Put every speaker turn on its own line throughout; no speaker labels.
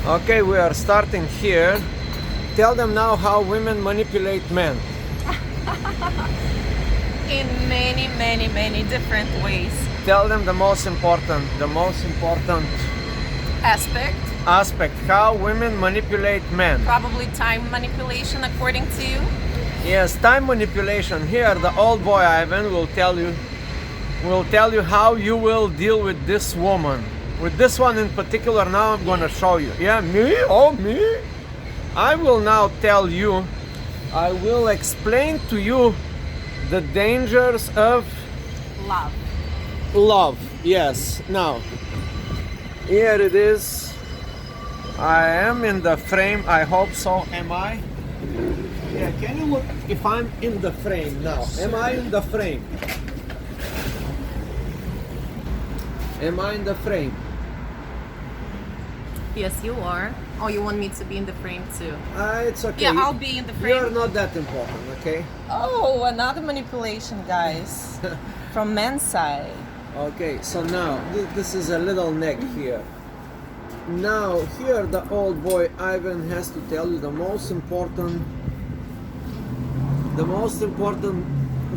Okay, we are starting here. Tell them now how women manipulate men.
In many, many, many different ways.
Tell them the most important
Aspect,
aspect, how women manipulate men.
probably time manipulation according to you.
Yes, time manipulation. Here, the old boy Ivan will tell you how you will deal with this woman. With this one in particular, now I'm gonna show you. Yeah, me? Oh, me? I will now tell you, I will explain to you the dangers of
Love.
love. Yes. Now, here it is. I am in the frame. I hope so. Am I? Yeah, can you look if I'm in the frame now? Am I in the frame? Am I in the frame?
Yes, you are. Oh, you want me to be in the frame too?
It's okay.
Yeah, I'll be in the frame.
You're not that important, okay?
Oh, another manipulation, guys. From men's side.
Okay, so now this is a little neck here. Now here the old boy Ivan has to tell you the most important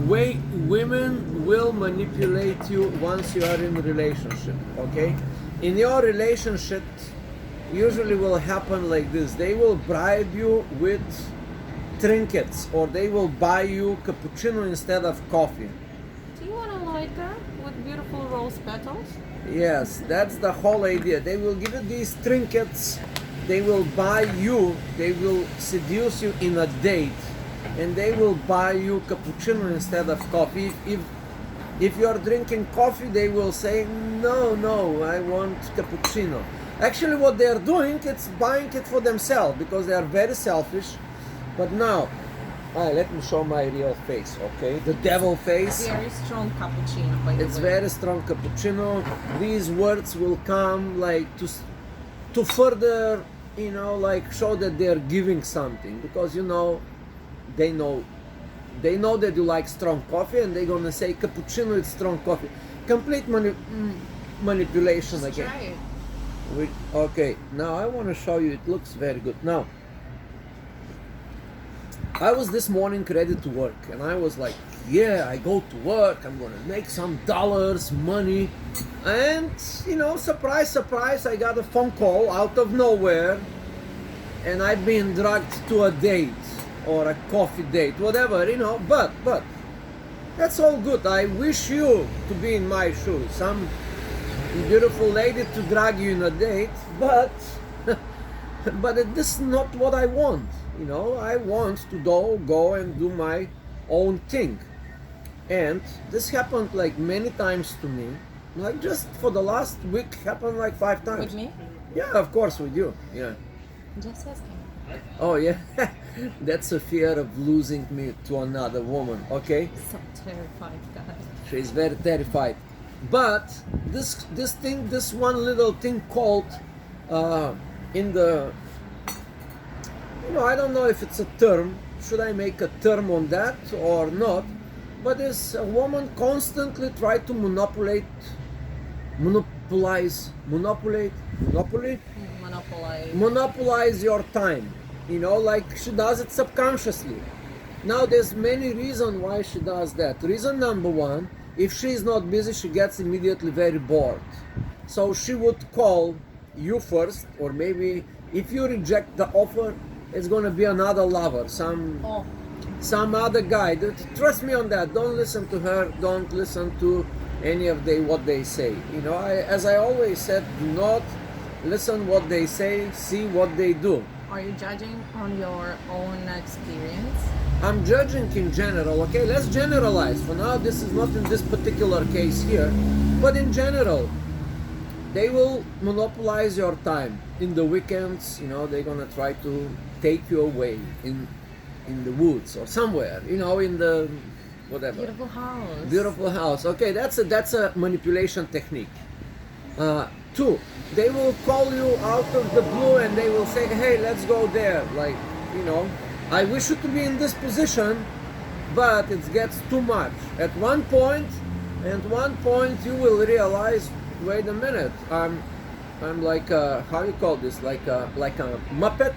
way women will manipulate you once you are in a relationship, okay? In your relationship usually will happen like this. They will bribe you with trinkets, or they will buy you cappuccino instead of coffee.
Do you want to light that with beautiful rose petals?
Yes, that's the whole idea. They will give you these trinkets, they will buy you, they will seduce you in a date, and they will buy you cappuccino instead of coffee. If you are drinking coffee, they will say, no, I want cappuccino. Actually, what they are doing, it's buying it for themselves, because they are very selfish. But now, let me show my real face, okay? The devil face.
Very strong cappuccino, by the way.
It's very strong cappuccino. These words will come like to further, like show that they're giving something, because they know that you like strong coffee, and they're gonna say cappuccino is strong coffee. Complete manipulation again.
Try it.
Okay, now I want to show you. It looks very good. Now, I was this morning ready to work, and I was like, yeah, I go to work, I'm gonna make some dollars, money. And surprise, surprise, I got a phone call out of nowhere, and I've been dragged to a date or a coffee date, whatever, but that's all good. I wish you to be in my shoes. Some beautiful lady to drag you in a date, but this is not what I want. I want to go and do my own thing. And this happened like many times to me. Like just for the last week, happened like 5 times.
With me?
Yeah, of course, with you. Yeah.
Just asking.
Oh yeah. That's a fear of losing me to another woman, okay?
So terrified, guys.
She's very terrified. But this one little thing called I don't know if it's a term. Should I make a term on that or not? But this a woman constantly try to monopolize your time. Like she does it subconsciously. Now there's many reasons why she does that. Reason number one, if she's not busy, she gets immediately very bored. So she would call you first, or maybe if you reject the offer, it's gonna be another lover, some other guy. Trust me on that. Don't listen to her. Don't listen to any of what they say. As I always said, do not listen what they say. See what they do.
Are you judging on your own experience?
I'm judging in general, okay? Let's generalize. For now, this is not in this particular case here, but in general, they will monopolize your time. In the weekends, they're gonna try to take you away in the woods or somewhere, in the whatever. Beautiful house. Okay, that's a manipulation technique. 2, they will call you out of the blue and they will say, hey, let's go there. Like, I wish you to be in this position, but it gets too much. At one point you will realize, wait a minute, I'm like a, how you call this? Like a Muppet,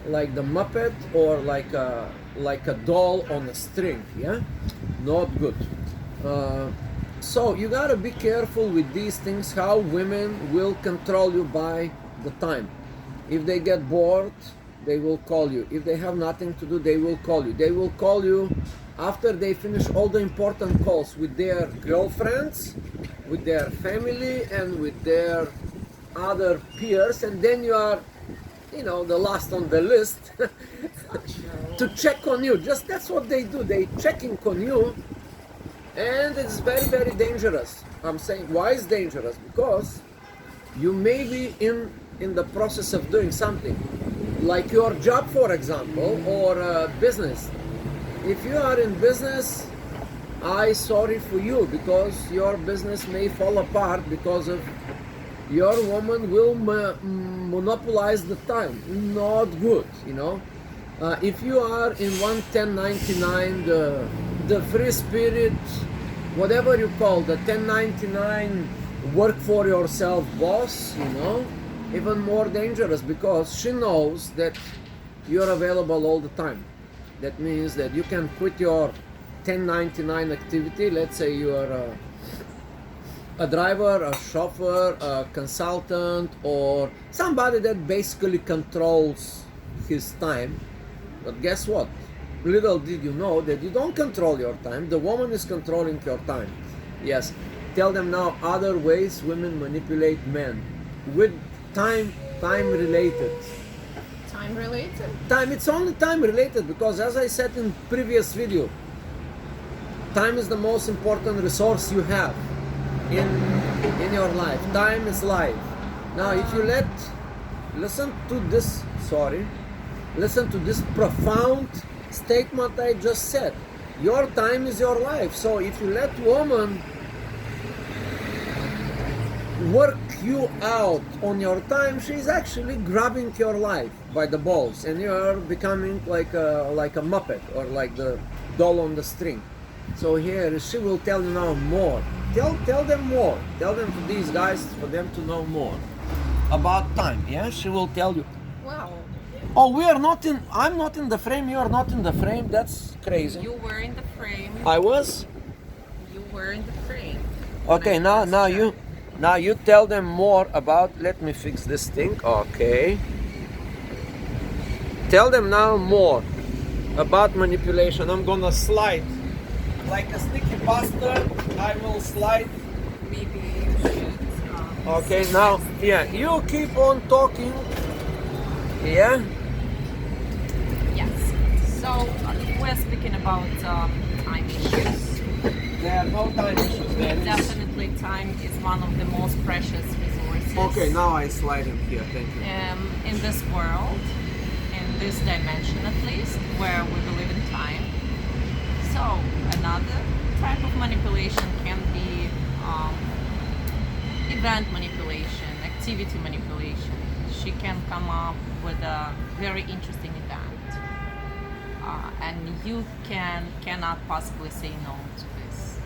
like the Muppet, or like a doll on a string. Yeah, not good. Uh, so you gotta be careful with these things. How women will control you by the time. If they get bored, they will call you. If they have nothing to do, they will call you. They will call you after they finish all the important calls with their girlfriends, with their family, and with their other peers, and then you are, the last on the list to check on you. Just that's what they do. They checking on you, and it's very, very dangerous. I'm saying, why is dangerous? Because you may be in the process of doing something, like your job, for example, or business. If you are in business, I sorry for you, because your business may fall apart because of your woman will monopolize the time. Not good, if you are in 1099, the free spirit, whatever you call the 1099 work for yourself boss, even more dangerous, because she knows that you're available all the time. That means that you can quit your 1099 activity. Let's say you are a driver, a chauffeur, a consultant, or somebody that basically controls his time. But guess what? Little did you know that you don't control your time. The woman is controlling your time. Yes. Tell them now other ways women manipulate men with time related.
Time related?
It's only time related, because as I said in previous video, time is the most important resource you have in your life. Time is life. Now if you listen to this profound statement I just said. Your time is your life. So if you let woman work you out on your time, she's actually grabbing your life by the balls, and you are becoming like a Muppet, or like the doll on the string. So here she will tell you now more. Tell them more. Tell them to these guys, for them to know more about time. Yeah, she will tell you.
Wow.
Oh, I'm not in the frame. You are not in the frame. That's crazy.
You were in the frame.
I was.
You were in the frame.
Okay, now you tell them more about. Let me fix this thing. Okay. Tell them now more about manipulation. I'm gonna slide like a sticky bastard. I will slide.
Maybe you should.
Okay, now, yeah, you keep on talking. Yeah.
Yes. So we're speaking about time issues.
There are no time issues.
Definitely, time is one of the most precious resources.
Okay, now I slide him here. Thank you.
In this world, in this dimension at least, where we believe in time. So another type of manipulation can be event manipulation, activity manipulation. She can come up with a very interesting event, and you cannot possibly say no to this.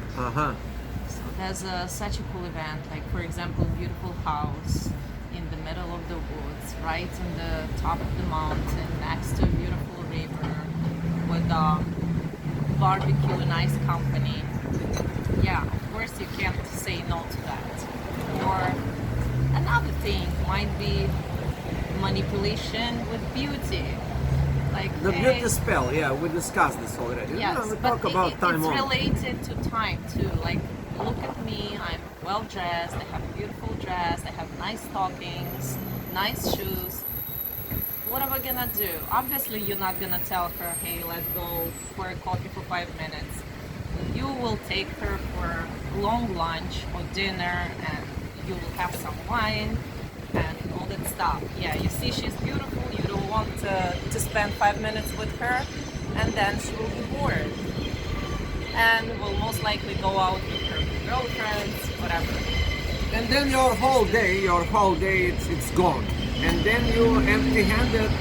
So there's such a cool event, like for example, beautiful house in the middle of the woods, right on the top of the mountain, next to a beautiful river, with barbecue, nice company. Yeah, of course you can't say no to that. Or another thing might be manipulation with beauty. Like
the beauty spell, yeah, we discussed this already.
Yes,
we
but
talk about time
it's
on.
related to time too. Like, look at me, I'm well dressed, I have a beautiful dress, I have nice stockings, nice shoes. What am I gonna do? Obviously, you're not gonna tell her, hey, let's go for a coffee for 5 minutes. You will take her for a long lunch or dinner, and you will have some wine and all that stuff. Yeah, you see she's beautiful, you don't want to spend 5 minutes with her, and then she will be bored. And will most likely go out with her girlfriends, whatever.
And then your whole day, it's gone. And then you empty-handed,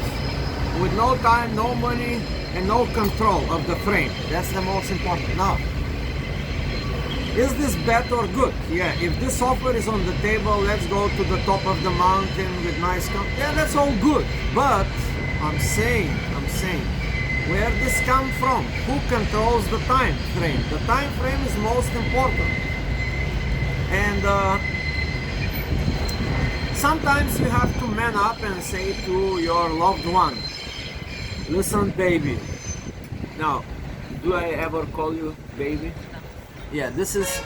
with no time, no money, and no control of the frame. That's the most important. Now, Is this bad or good? Yeah, if this offer is on the table, let's go to the top of the mountain with nice yeah, that's all good. But I'm saying, where this come from? Who controls the time frame? The time frame is most important. And sometimes you have to man up and say to your loved one, listen, baby. Now, do I ever call you baby? Yeah, this is,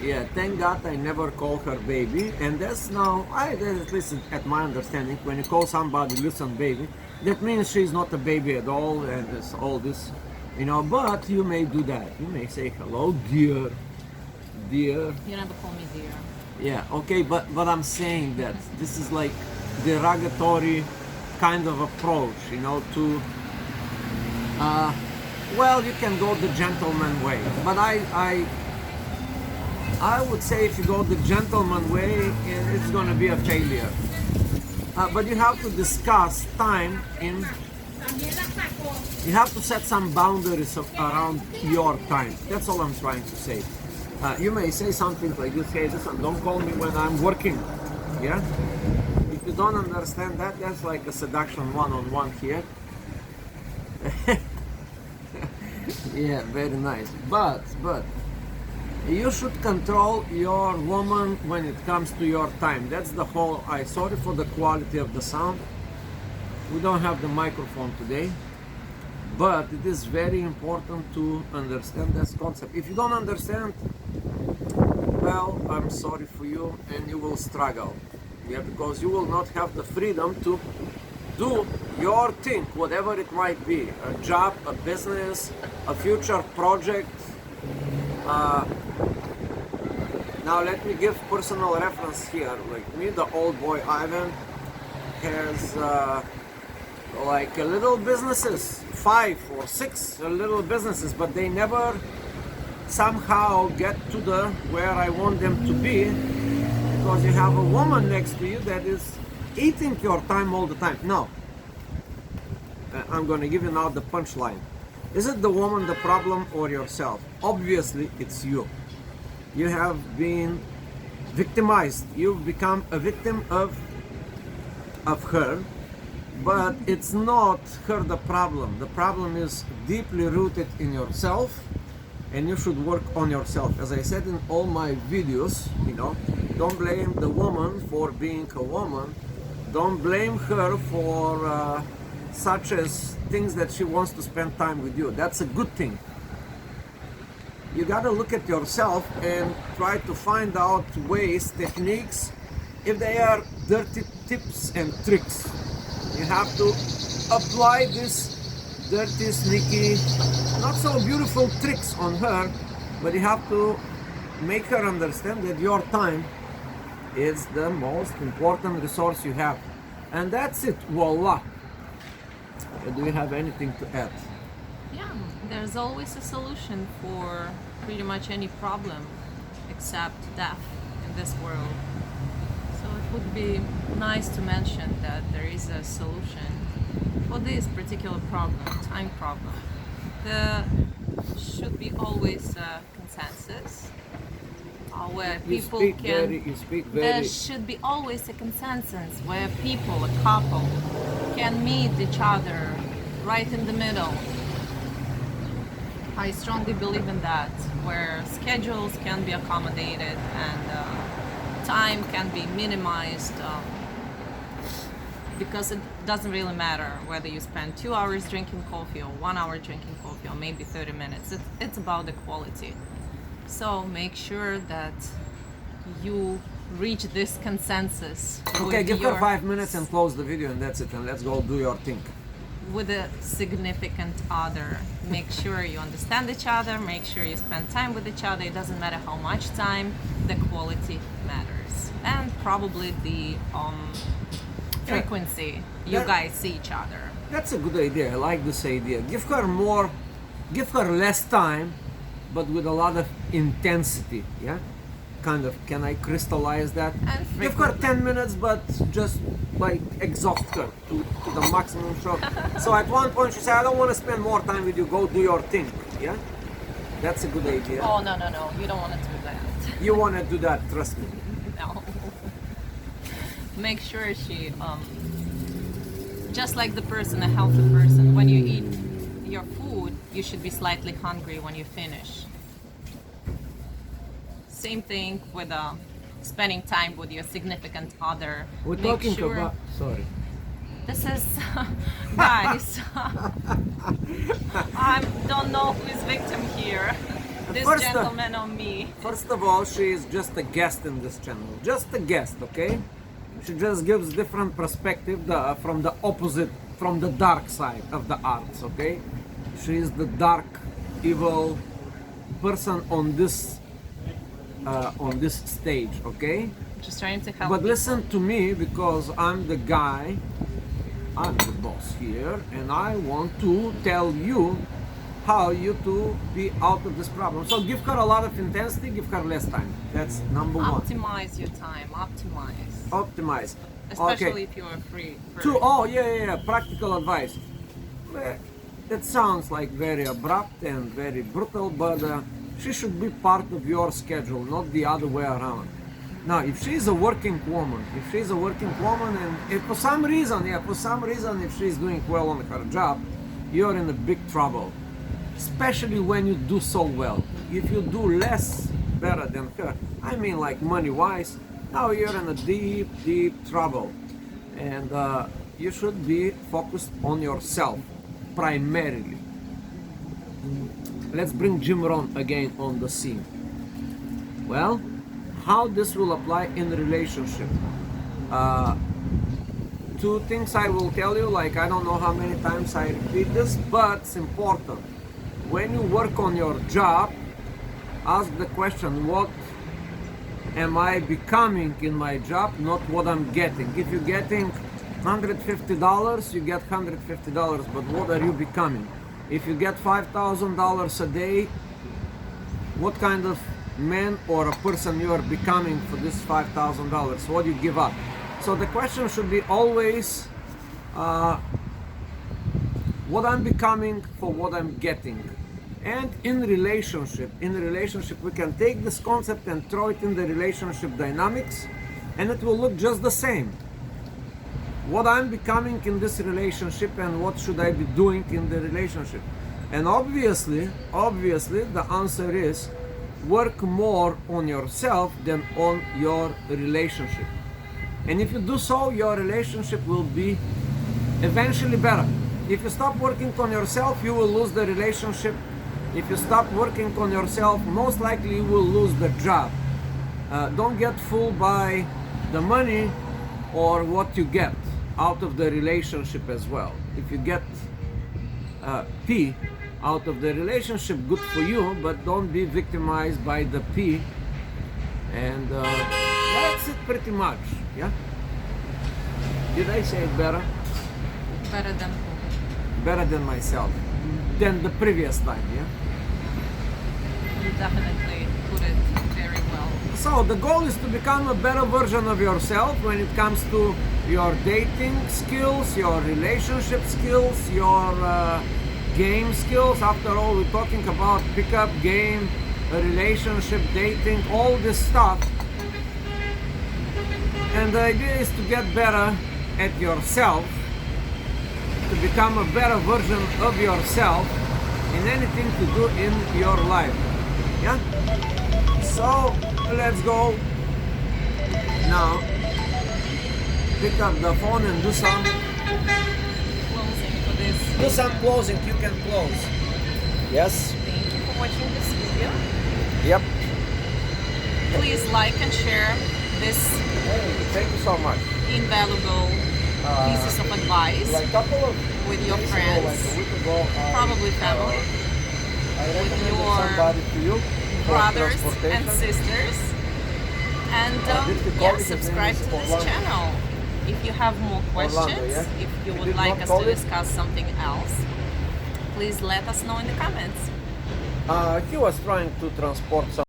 yeah, thank God I never call her baby. And that's now, at least at my understanding, when you call somebody, listen, baby, that means she's not a baby at all, and it's all this, you know, but you may do that. You may say, hello, dear.
You never call me dear.
Yeah, okay, but I'm saying that this is like derogatory kind of approach, you know, to, well, you can go the gentleman way, but I would say if you go the gentleman way, it's going to be a failure. But you have to discuss time in, you have to set some boundaries around your time. That's all I'm trying to say. You may say something like this, hey, listen, don't call me when I'm working, yeah? If you don't understand that, that's like a seduction one-on-one here. Yeah, very nice. But you should control your woman when it comes to your time. That's the whole, sorry for the quality of the sound. We don't have the microphone today, but it is very important to understand this concept. If you don't understand, well, I'm sorry for you, and you will struggle. Yeah, because you will not have the freedom to do your thing, whatever it might be, a job, a business, a future project. Now let me give personal reference here. Like me, the old boy Ivan has like little businesses, 5 or 6 little businesses, but they never somehow get to the where I want them to be, because you have a woman next to you that is eating your time all the time. No, I'm going to give you now the punchline. Is it the woman the problem or yourself? Obviously it's you. You have been victimized. You've become a victim of her, but it's not her the problem. The problem is deeply rooted in yourself, and you should work on yourself. As I said in all my videos, you know, don't blame the woman for being a woman. Don't blame her for such as things that she wants to spend time with you. That's a good thing. You gotta look at yourself and try to find out ways, techniques, if they are dirty tips and tricks. You have to apply this dirty, sneaky, not so beautiful tricks on her, but you have to make her understand that your time is the most important resource you have. And that's it, voila. Do you have anything to add?
Yeah, there's always a solution for pretty much any problem except death in this world. So it would be nice to mention that there is a solution for this particular problem, time problem. There should be always a consensus where people there should be always a consensus where people, a couple, can meet each other right in the middle. I strongly believe in that, where schedules can be accommodated and time can be minimized, because it doesn't really matter whether you spend 2 hours drinking coffee or 1 hour drinking coffee or maybe 30 minutes. It's about the quality. So make sure that you reach this consensus.
Okay, give her 5 minutes and close the video, and that's it, and let's go do your thing.
With a significant other. Make sure you understand each other, make sure you spend time with each other. It doesn't matter how much time, the quality matters. And probably the frequency you guys see each other.
That's a good idea. I like this idea. Give her less time, but with a lot of intensity, yeah? Kind of, can I crystallize that? Give her 10 minutes, but just like exhaust her to the maximum shock. So at one point she said, I don't want to spend more time with you, go do your thing, yeah? That's a good idea.
Oh, no, you don't want to do that.
You want to do that, trust me.
No. Make sure she, just like the person, a healthy person, when you eat your food, you should be slightly hungry when you finish. Same thing with spending time with your significant other.
We're
Make
talking
sure,
about. Sorry.
This is, guys, I don't know who is victim here. This
First,
gentleman or me.
First of all, she is just a guest in this channel. Just a guest, okay? She just gives different perspective from the opposite, from the dark side of the arts, okay? She is the dark, evil person on this stage, okay?
Just trying to help.
But
people.
listen to me, because I'm the guy, I'm the boss here, and I want to tell you how you to be out of this problem. So give her a lot of intensity, give her less time. That's number one.
Optimize your time. Optimize.
Optimize.
Especially
Okay.
if you are free.
Yeah. Practical advice. It sounds like very abrupt and very brutal, but she should be part of your schedule, not the other way around. Now, if she's a working woman, and if for some reason, if she's doing well on her job, you're in a big trouble. Especially when you do so well. If you do less better than her, I mean like money-wise, now you're in a deep, deep trouble. And you should be focused on yourself, primarily. Let's bring Jim Rohn again on the scene. Well, how this will apply in relationship? Two things I will tell you, like I don't know how many times I repeat this, but it's important. When you work on your job, ask the question, what am I becoming in my job, not what I'm getting. If you're getting $150, you get $150, but what are you becoming? If you get $5,000 a day, what kind of man or a person you are becoming for this $5,000? What do you give up? So the question should be always what I'm becoming for what I'm getting. And in relationship, we can take this concept and throw it in the relationship dynamics, and it will look just the same. What I'm becoming in this relationship, and what should I be doing in the relationship? And obviously, the answer is work more on yourself than on your relationship. And if you do so, your relationship will be eventually better. If you stop working on yourself, you will lose the relationship. If you stop working on yourself, most likely you will lose the job. Don't get fooled by the money or what you get out of the relationship as well. If you get P out of the relationship, good for you, but don't be victimized by the P. And that's it pretty much, yeah? Did I say it better?
Better than who?
Better than myself, than the previous time, yeah?
You definitely put it very well.
So the goal is to become a better version of yourself when it comes to your dating skills, your relationship skills, your game skills. After all, we're talking about pickup game, relationship, dating, all this stuff. And the idea is to get better at yourself, to become a better version of yourself in anything to do in your life. Yeah? So let's go now. Pick up the phone and do some
Closing for this.
do some closing. You can close. Yes.
Thank you for watching this video.
Yep.
Please like and share this
Hey, thank you so much.
invaluable pieces of advice
Like couple of
with your
days ago,
friends,
like a week ago,
probably family,
I recommended
your
somebody to you for
brothers and
transportation.
sisters. And
did the
yeah,
college
subscribe to
attendance
this
Orlando.
channel. If you have more questions,
yeah?
if you
You
would
did
like
not
us
call
to
it?
discuss something else, please let us know in the comments.
He was trying to transport some